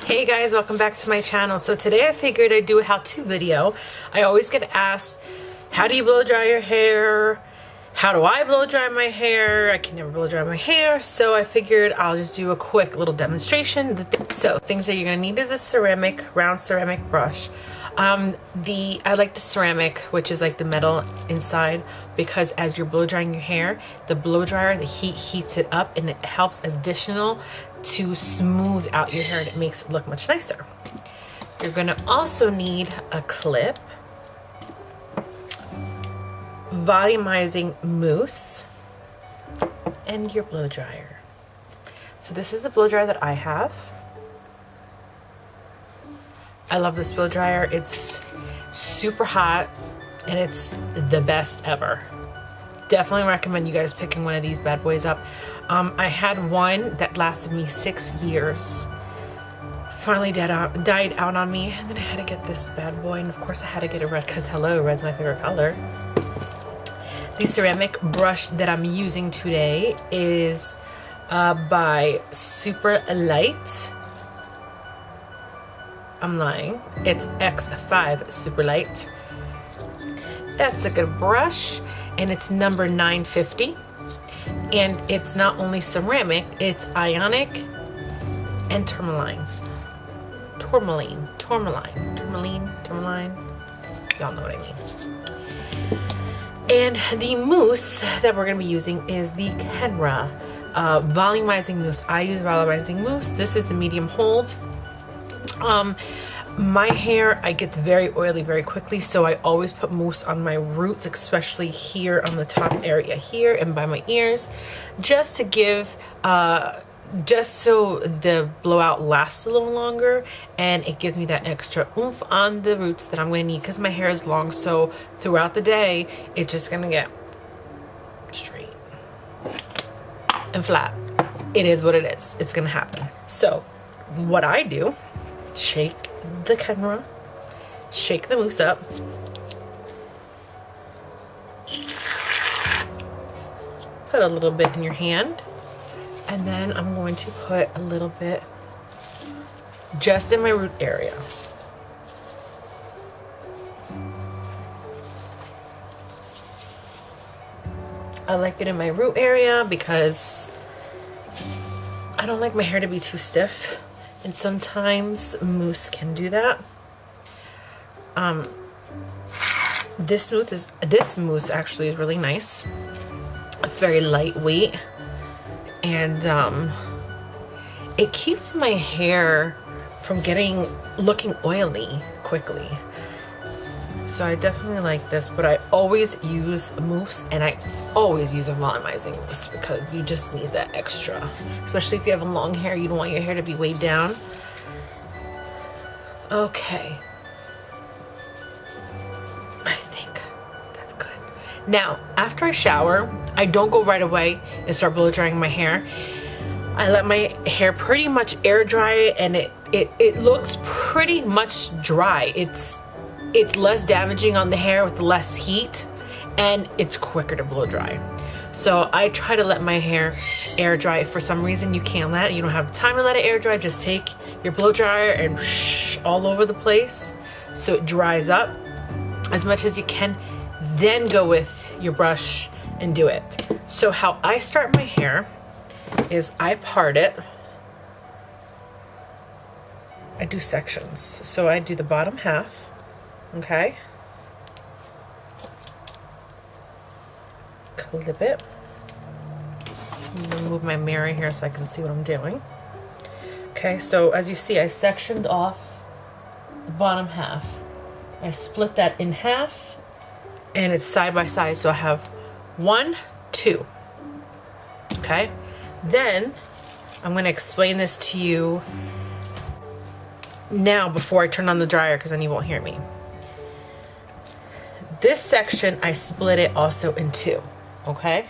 Hey guys, welcome back to my channel. So today I figured I'd do a how-to video. I always get asked, how do you blow dry your hair? How do I blow dry my hair? I can never blow dry my hair. So I figured I'll just do a quick little demonstration. So things that you're gonna need is a round ceramic brush. I like the ceramic, which is like the metal inside, because as you're blow drying your hair, the blow dryer, the heat heats it up and it helps as additional to smooth out your hair and it makes it look much nicer. You're gonna also need a clip, volumizing mousse, and your blow dryer. So this is the blow dryer that I have. I love this blow dryer. It's super hot and it's the best ever. Definitely recommend you guys picking one of these bad boys up. I had one that lasted me 6 years. Finally died out on me, and then I had to get this bad boy, and of course I had to get it red because hello, red's my favorite color. The ceramic brush that I'm using today is by Super Light. I'm lying. It's X5 Super Light. That's a good brush, and it's number 950. And it's not only ceramic, it's ionic and tourmaline. Tourmaline. Y'all know what I mean. And the mousse that we're gonna be using is the Kenra volumizing mousse. I use volumizing mousse. This is the medium hold. My hair, I get very oily very quickly, so I always put mousse on my roots, especially here on the top area here and by my ears, just to give, just so the blowout lasts a little longer and it gives me that extra oomph on the roots that I'm going to need because my hair is long, so throughout the day, it's just going to get straight and flat. It is what it is. It's going to happen. So what I do, shake the camera, shake the mousse up, put a little bit in your hand, and then I'm going to put a little bit just in my root area. I like it in my root area because I don't like my hair to be too stiff. And sometimes mousse can do that. This mousse actually is really nice. It's very lightweight, and it keeps my hair from looking oily quickly. So I definitely like this, but I always use mousse, and I always use a volumizing mousse because you just need that extra. Especially if you have long hair, you don't want your hair to be weighed down. Okay. I think that's good. Now, after I shower, I don't go right away and start blow drying my hair. I let my hair pretty much air dry, and it looks pretty much dry. It's less damaging on the hair with less heat, and it's quicker to blow dry. So I try to let my hair air dry. If for some reason you can't you don't have time to let it air dry, just take your blow dryer and all over the place so it dries up as much as you can, then go with your brush and do it. So how I start my hair is I part it. I do sections. So I do the bottom half. Okay, clip it. I'm gonna move my mirror here so I can see what I'm doing. Okay, so as you see, I sectioned off the bottom half. I split that in half, and it's side by side, so I have 1, 2. Okay, then I'm gonna explain this to you now before I turn on the dryer, because then you won't hear me. This section, I split it also in 2, okay?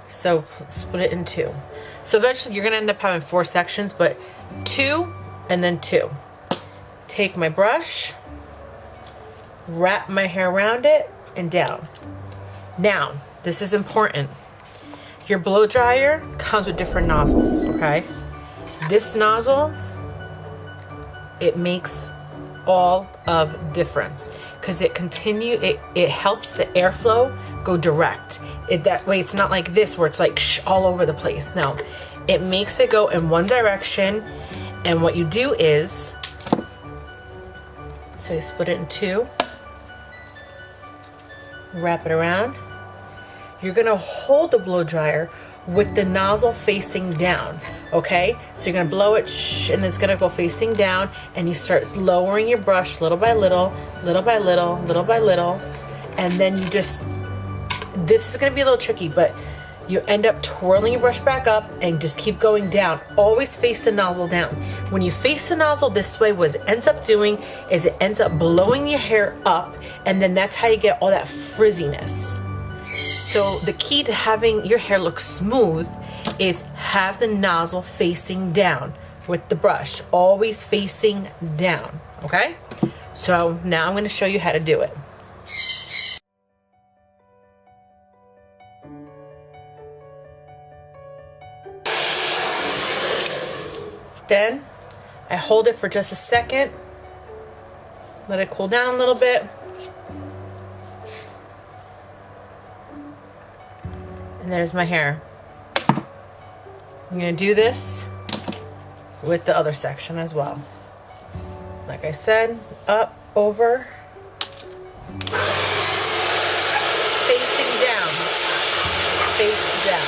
So split it in 2. So eventually you're gonna end up having 4 sections, but 2 and then 2. Take my brush, wrap my hair around it and down. Now, this is important. Your blow dryer comes with different nozzles, okay? This nozzle it makes all of difference, because it helps the airflow go direct. That way it's not like this where it's like all over the place. No, it makes it go in one direction. And what you do is, so you split it in two, wrap it around. You're gonna hold the blow dryer with the nozzle facing down, okay? So you're gonna blow it, and it's gonna go facing down, and you start lowering your brush little by little, little by little, little by little, and then you just, this is gonna be a little tricky, but you end up twirling your brush back up and just keep going down. Always face the nozzle down. When you face the nozzle this way, what it ends up doing is it ends up blowing your hair up, and then that's how you get all that frizziness. So the key to having your hair look smooth is have the nozzle facing down with the brush, always facing down, okay? So now I'm gonna show you how to do it. Then I hold it for just a second, let it cool down a little bit. And there's my hair. I'm gonna do this with the other section as well. Like I said, up, over, facing down, face down.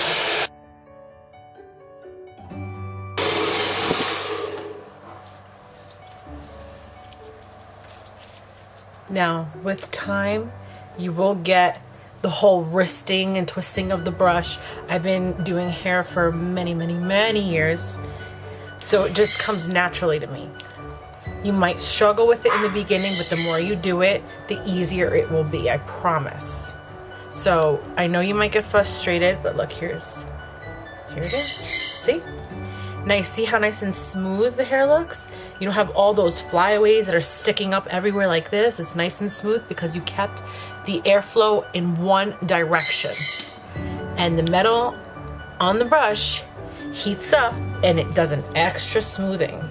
Now, with time, you will get the whole wristing and twisting of the brush. I've been doing hair for many, many, many years, so it just comes naturally to me. You might struggle with it in the beginning, but the more you do it, the easier it will be, I promise. So I know you might get frustrated, but look, here it is. See? Now you see how nice and smooth the hair looks? You don't have all those flyaways that are sticking up everywhere like this. It's nice and smooth because you kept the airflow in one direction. And the metal on the brush heats up and it does an extra smoothing.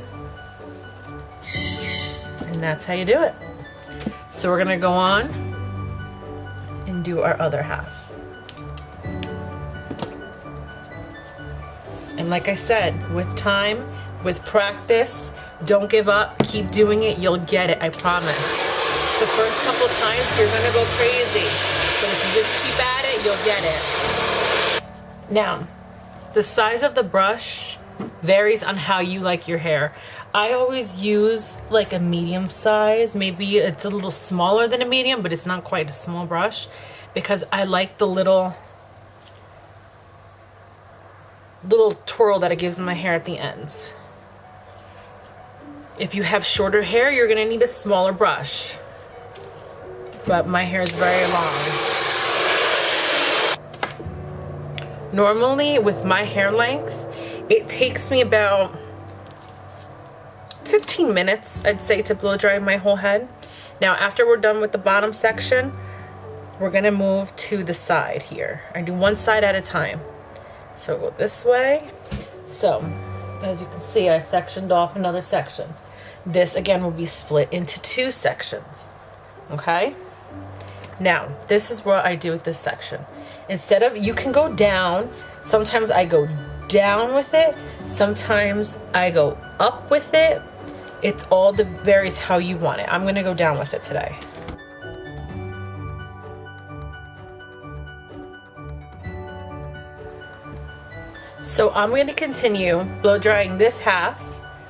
And that's how you do it. So we're gonna go on and do our other half. And like I said, with time, with practice, don't give up, keep doing it, you'll get it, I promise. The first couple times, you're gonna go crazy. But if you just keep at it, you'll get it. Now, the size of the brush varies on how you like your hair. I always use like a medium size. Maybe it's a little smaller than a medium, but it's not quite a small brush, because I like the little twirl that it gives my hair at the ends. If you have shorter hair, you're gonna need a smaller brush. But my hair is very long. Normally, with my hair length, it takes me about 15 minutes, I'd say, to blow dry my whole head. Now, after we're done with the bottom section, we're gonna move to the side here. I do one side at a time. So go this way. So, as you can see, I sectioned off another section. This, again, will be split into two sections, okay? Now, this is what I do with this section. Instead of, you can go down. Sometimes I go down with it. Sometimes I go up with it. It's all varies how you want it. I'm gonna go down with it today. So I'm going to continue blow drying this half,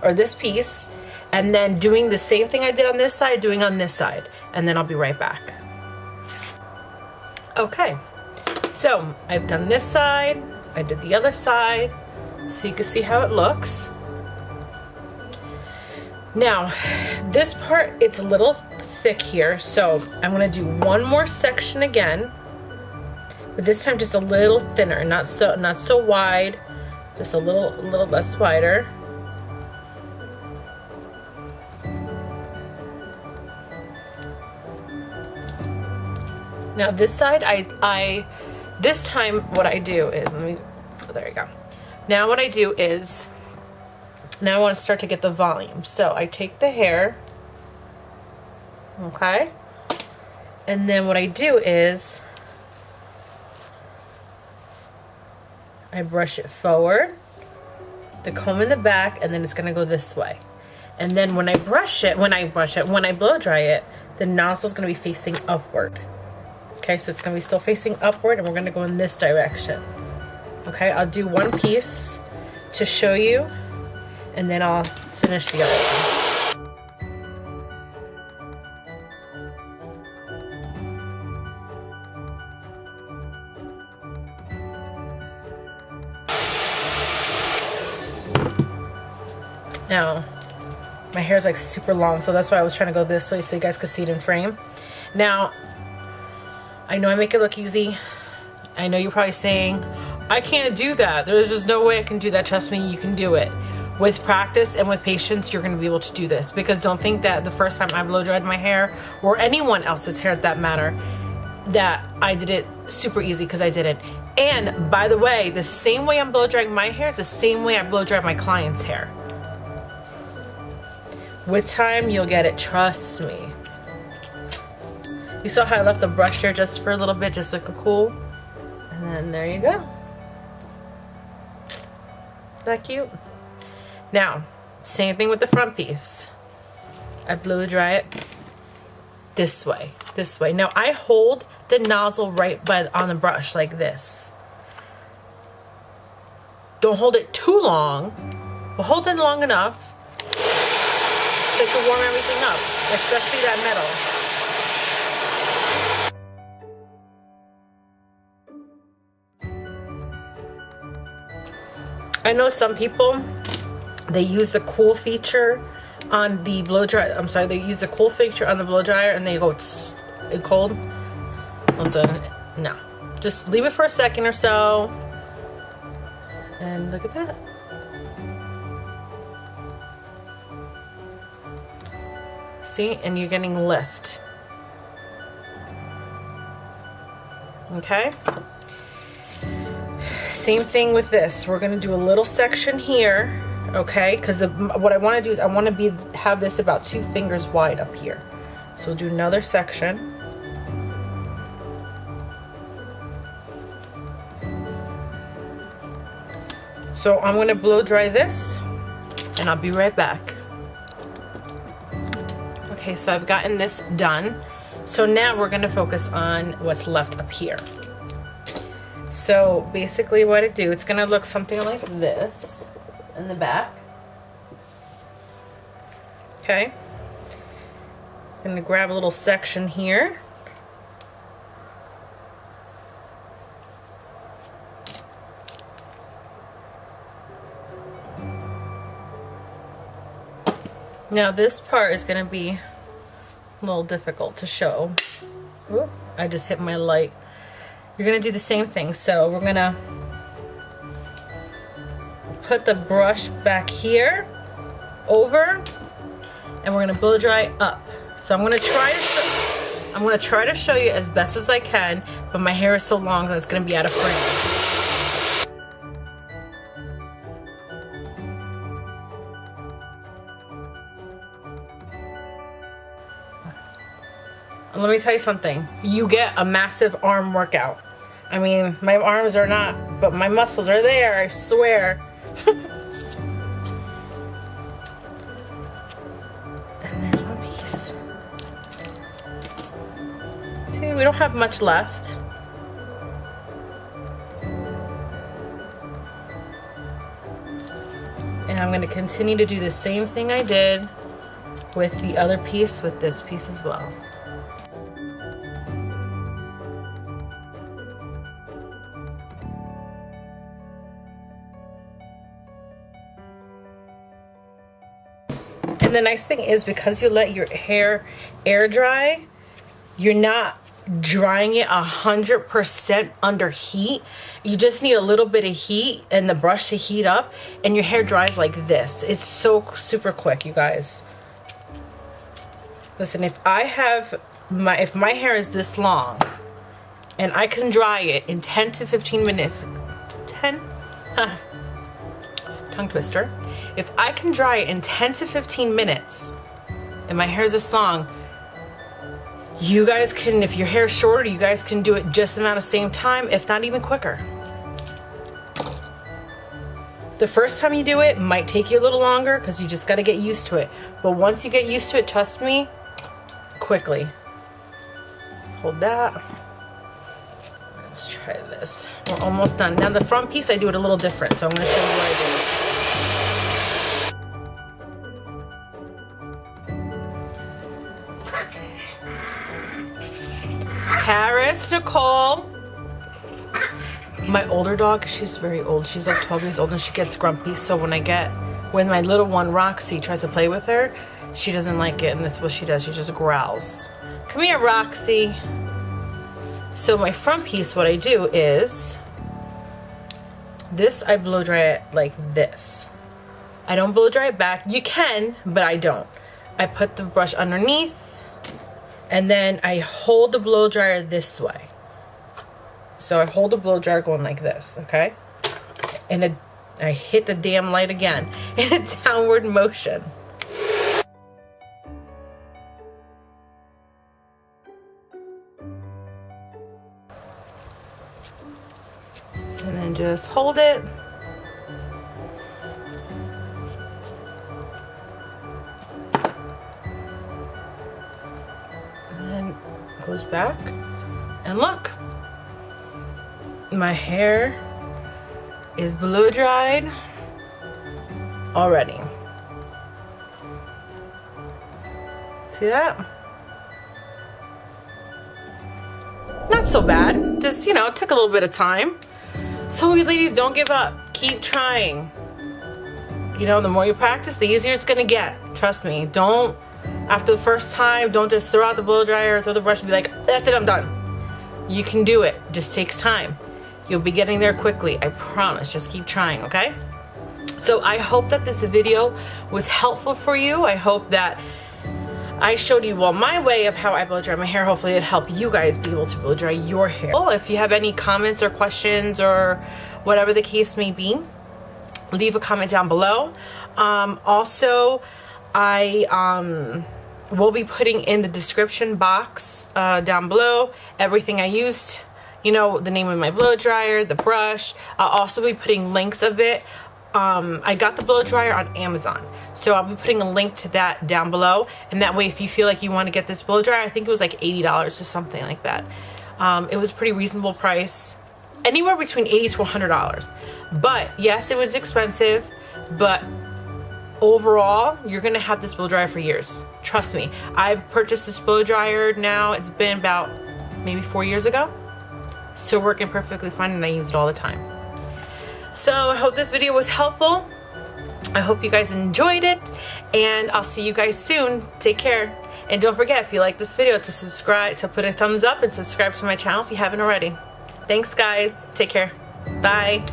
or this piece, and then doing the same thing I did on this side, doing on this side, and then I'll be right back. Okay, so I've done this side, I did the other side, so you can see how it looks. Now, this part, it's a little thick here, so I'm gonna do one more section again, but this time just a little thinner, not so wide, just a little less wider. Now this side, this time what I do is, there you go. Now what I do is, Now I want to start to get the volume. So I take the hair, okay? And then what I do is I brush it forward, the comb in the back, and then it's gonna go this way. And then when I blow dry it, the nozzle's gonna be facing upward. Okay, so it's gonna be still facing upward, and we're gonna go in this direction. Okay, I'll do one piece to show you, and then I'll finish the other one. Now, my hair is like super long, so that's why I was trying to go this way so you guys could see it in frame. Now, I know I make it look easy. I know you're probably saying, I can't do that. There's just no way I can do that. Trust me, you can do it. With practice and with patience, you're gonna be able to do this. Because don't think that the first time I blow dried my hair, or anyone else's hair at that matter, that I did it super easy, because I didn't. And by the way, the same way I'm blow drying my hair is the same way I blow dry my client's hair. With time, you'll get it, trust me. You saw how I left the brush here just for a little bit, just like a cool. And then there you go. Is that cute? Now, same thing with the front piece. I blow dry it this way, this way. Now I hold the nozzle right on the brush like this. Don't hold it too long, but hold it long enough so it can warm everything up, especially that metal. I know some people, they use the cool feature on the blow dryer. I'm sorry, they use the cool feature on the blow dryer and they go cold. Listen, no. Just leave it for a second or so. And look at that. See, and you're getting lift. Okay? Same thing with this. We're gonna do a little section here, okay? Because what I want to do is I want to have this about 2 fingers wide up here. So we'll do another section. So I'm gonna blow dry this, and I'll be right back. Okay, so I've gotten this done. So now we're gonna focus on what's left up here. So basically what I do, it's gonna look something like this in the back. Okay. I'm gonna grab a little section here. Now this part is gonna be a little difficult to show. Ooh, I just hit my light. You're gonna do the same thing. So we're gonna put the brush back here over, and we're gonna blow dry up. So I'm gonna try to show you as best as I can, but my hair is so long that it's gonna be out of frame. Let me tell you something. You get a massive arm workout. I mean, my arms are not, but my muscles are there, I swear. And there's one piece. Dude, we don't have much left. And I'm gonna continue to do the same thing I did with the other piece, with this piece as well. And the nice thing is, because you let your hair air dry, you're not drying it 100% under heat. You just need a little bit of heat and the brush to heat up, and your hair dries like this. It's so super quick, you guys. Listen, if my hair is this long and I can dry it in 10 to 15 minutes, tongue twister. If I can dry it in 10 to 15 minutes and my hair is this long, you guys can, if your hair is shorter, you guys can do it just about the same time, if not even quicker. The first time you do it might take you a little longer because you just got to get used to it. But once you get used to it, trust me, quickly. Hold that. Let's try this. We're almost done. Now the front piece, I do it a little different, so I'm going to show you what I do. Paris Nicole. My older dog, she's very old. She's like 12 years old and she gets grumpy. So when my little one, Roxy, tries to play with her, she doesn't like it. And that's what she does. She just growls. Come here, Roxy. So my front piece, what I do is this, I blow dry it like this. I don't blow dry it back. You can, but I don't. I put the brush underneath and then I hold the blow dryer this way. So I hold the blow dryer going like this, okay? And I hit the damn light again in a downward motion. And then just hold it. And then it goes back. And look. My hair is blow dried already. See that? Not so bad. Just, you know, it took a little bit of time. So you ladies, don't give up. Keep trying. You know, the more you practice, the easier it's gonna get. Trust me. Don't, after the first time, don't just throw out the blow dryer or throw the brush and be like, that's it, I'm done. You can do it. It just takes time. You'll be getting there quickly, I promise. Just keep trying, okay? So I hope that this video was helpful for you. I hope that I showed you well my way of how I blow dry my hair. Hopefully it helped you guys be able to blow dry your hair. Well, if you have any comments or questions or whatever the case may be, leave a comment down below. Also, I will be putting in the description box down below everything I used. You know, the name of my blow dryer, the brush. I'll also be putting links of it. I got the blow dryer on Amazon, so I'll be putting a link to that down below. And that way, if you feel like you want to get this blow dryer, I think it was like $80 or something like that. It was a pretty reasonable price, anywhere between $80 to $100. But yes, it was expensive, but overall, you're gonna have this blow dryer for years. Trust me. I've purchased this blow dryer now. It's been about maybe 4 years ago. Still working perfectly fine and I use it all the time. So I hope this video was helpful. I hope you guys enjoyed it and I'll see you guys soon. Take care. And don't forget, if you like this video, to subscribe, to put a thumbs up and subscribe to my channel if you haven't already. Thanks guys. Take care. Bye.